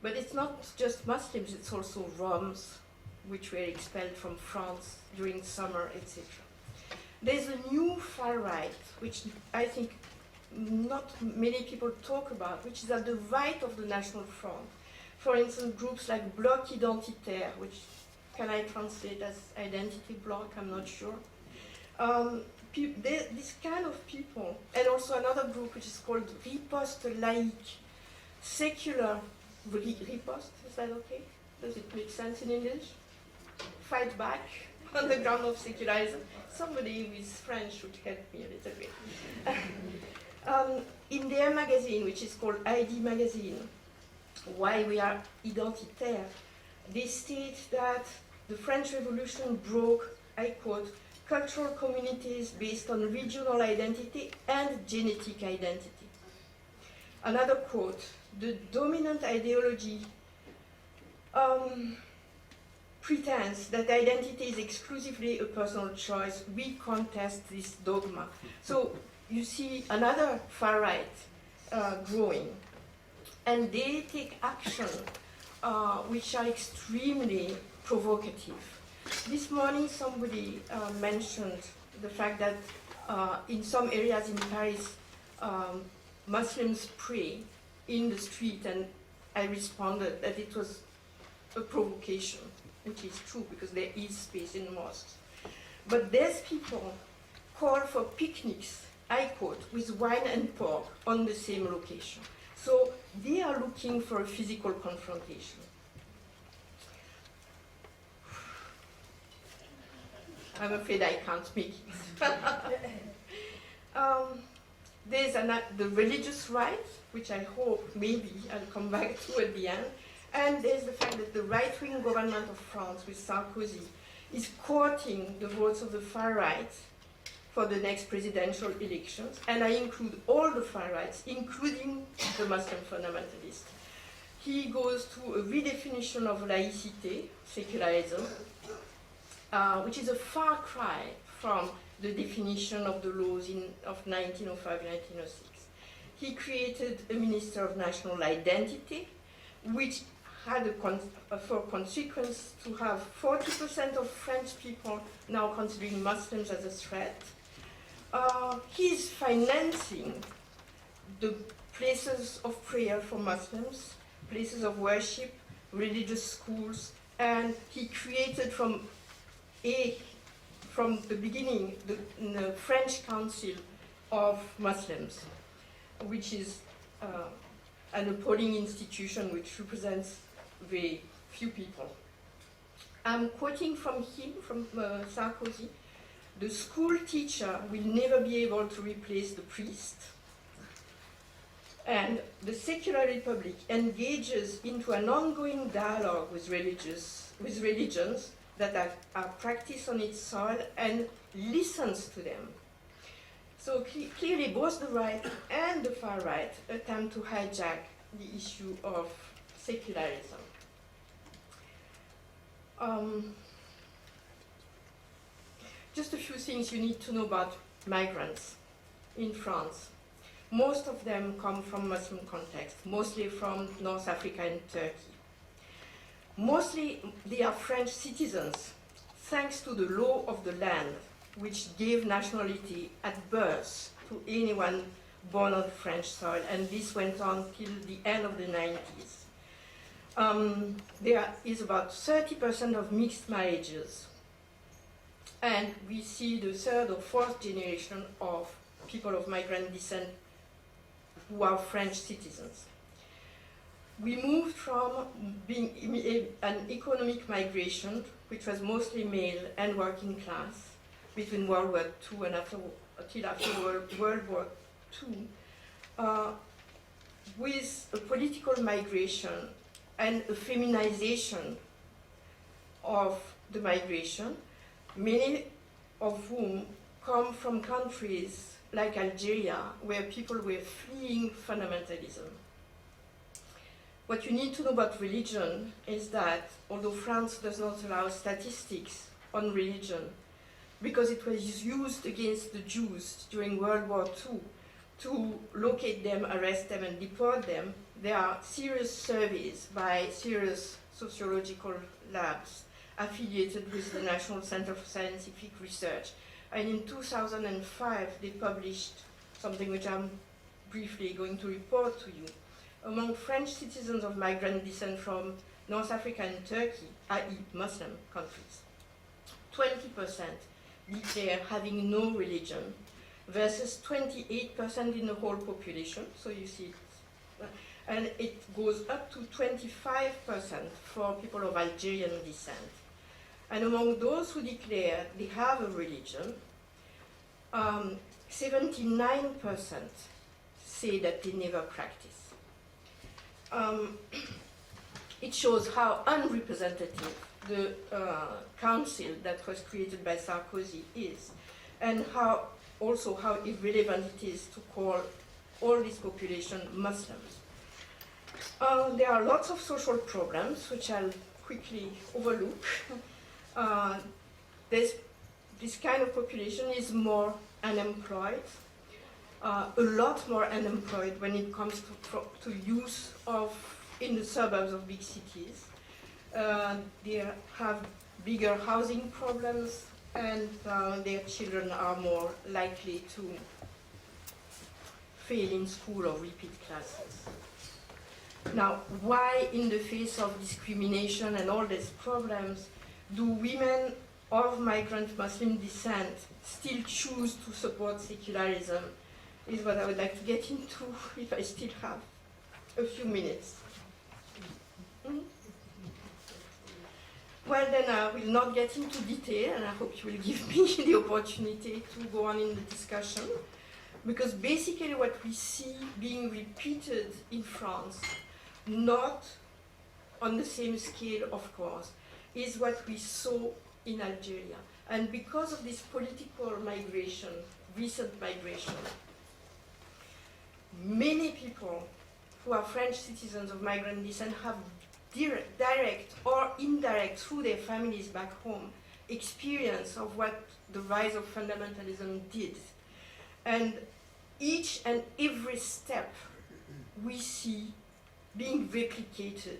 But it's not just Muslims, it's also Roms, which were expelled from France during summer, etc. There's a new far right, which I think not many people talk about, which is at the right of the National Front. For instance, groups like Bloc Identitaire, which can I translate as identity bloc, I'm not sure. This kind of people, and also another group which is called Riposte Laïque, secular riposte, is that okay? Does it make sense in English? Fight back on the ground of secularism. Somebody who is French should help me a little bit. In their magazine, which is called ID Magazine, Why We Are Identitaire, they state that the French Revolution broke, I quote, cultural communities based on regional identity and genetic identity. Another quote, the dominant ideology pretends that identity is exclusively a personal choice. We contest this dogma. So you see another far right growing, and they take action which are extremely provocative. This morning somebody mentioned the fact that in some areas in Paris Muslims pray in the street, and I responded that it was a provocation, which is true because there is space in mosques. But these people call for picnics, I quote, with wine and pork on the same location. So they are looking for a physical confrontation. I'm afraid I can't make it. There's the religious right, which I hope maybe I'll come back to at the end. And there's the fact that the right-wing government of France with Sarkozy is courting the votes of the far right for the next presidential elections. And I include all the far rights, including the Muslim fundamentalists. He goes to a redefinition of laïcité, secularism, which is a far cry from the definition of the laws of 1905-1906. He created a Minister of National Identity, which had for consequence to have 40% of French people now considering Muslims as a threat. He's financing the places of prayer for Muslims, places of worship, religious schools, and he created from the beginning the French Council of Muslims, which is an appalling institution which represents very few people. I'm quoting from him, from Sarkozy, the school teacher will never be able to replace the priest, and the secular republic engages into an ongoing dialogue with religions that are practiced on its soil and listens to them. So clearly both the right and the far right attempt to hijack the issue of secularism. Just a few things you need to know about migrants in France. Most of them come from Muslim context, mostly from North Africa and Turkey. Mostly they are French citizens, thanks to the law of the land, which gave nationality at birth to anyone born on French soil, and this went on till the end of the 90s. There is about 30% of mixed marriages, and we see the third or fourth generation of people of migrant descent who are French citizens. We moved from being an economic migration, which was mostly male and working class, between World War II and until after World War II, with a political migration and a feminization of the migration, many of whom come from countries like Algeria, where people were fleeing fundamentalism. What you need to know about religion is that, although France does not allow statistics on religion, because it was used against the Jews during World War II, to locate them, arrest them, and deport them. There are serious surveys by serious sociological labs affiliated with the National Center for Scientific Research. And in 2005, they published something which I'm briefly going to report to you. Among French citizens of migrant descent from North Africa and Turkey, i.e. Muslim countries, 20% declare having no religion versus 28% in the whole population. So you see, and it goes up to 25% for people of Algerian descent. And among those who declare they have a religion, 79% say that they never practice. It shows how unrepresentative the council that was created by Sarkozy is, and how irrelevant it is to call all this population Muslims. There are lots of social problems which I'll quickly overlook. This kind of population is more unemployed, a lot more unemployed when it comes to use in the suburbs of big cities. They have bigger housing problems, and their children are more likely to fail in school or repeat classes. Now, why in the face of discrimination and all these problems do women of migrant Muslim descent still choose to support secularism, is what I would like to get into if I still have a few minutes. Well, then I will not get into detail, and I hope you will give me the opportunity to go on in the discussion, because basically what we see being repeated in France, not on the same scale, of course, is what we saw in Algeria. And because of this political migration, recent migration, many people who are French citizens of migrant descent have direct or indirect, through their families back home, experience of what the rise of fundamentalism did. And each and every step we see being replicated,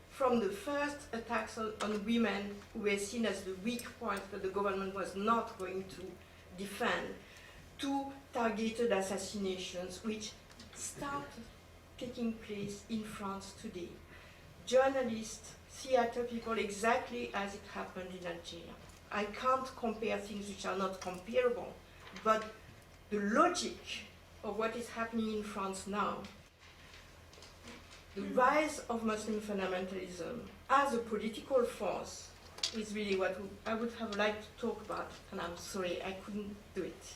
from the first attacks on women who were seen as the weak point that the government was not going to defend, to targeted assassinations which start taking place in France today. Journalists, theater people, exactly as it happened in Algeria. I can't compare things which are not comparable, but the logic of what is happening in France now, the rise of Muslim fundamentalism as a political force, is really what I would have liked to talk about, and I'm sorry I couldn't do it.